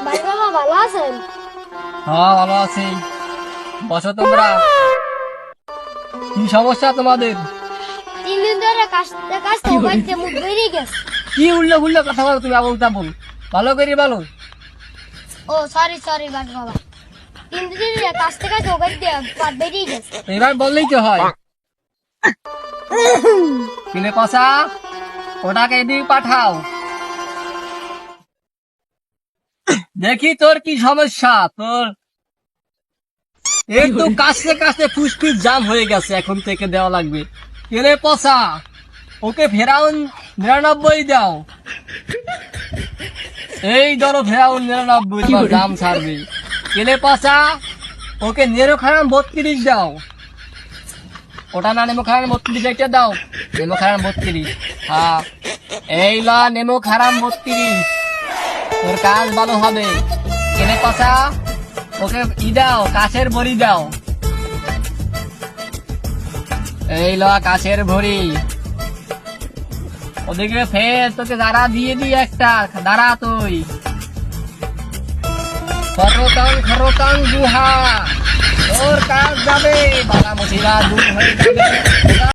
ভাই বাবা ভালো আছেন? হ্যাঁ, ভালো আছি। বসো তোমরা। কি সমস্যা তোমাদের? 3 দিন ধরে কাশতে কাশতে বাড়িতে মুখ বেরিয়ে গেছে। কি উল্লো উল্লো কথা বলো তুমি? আবল তাবল ভালো করে বলো। ও সরি সরি ভাই বাবা, 3 দিন ধরে কাশতে কাশতে বাড়িতে পাত বেরিয়ে গেছে। এবার বললেই তো হয়। কিলে কষা, ওটাকে এদিকে পাঠাও। দেখি তোর কি সমস্যা। তোর একটু কাশতে কাশতে ফুসফুস জাম হয়ে গেছে, এখন থেকে দেওয়া লাগবে। কেলে পচা, ওকে ফেরাউন 99 দাও। এই ধরো ফেরাউন 99 জাম ছাড়বে। কেলে পচা, ওকে নেরো খারাম 32 দাও। ওটা না, নেমো খারাম 32 একটা দাও। নেমো খারাম 32। হ্যাঁ, এই লা নেমো খারাম 32। তোর কাজ ভালো হবে। কেলে পচা, ওকে দাও, কাছের বড়ি দাও। এই ল কাছের ভরি। ওদিকে ফের তোকে দাঁড়া দিয়ে দি একটা, দাঁড়া তুই। খরকাং গুহা, তোর কাজ যাবে, বালা মুছিরা দূর হয়ে যাবে।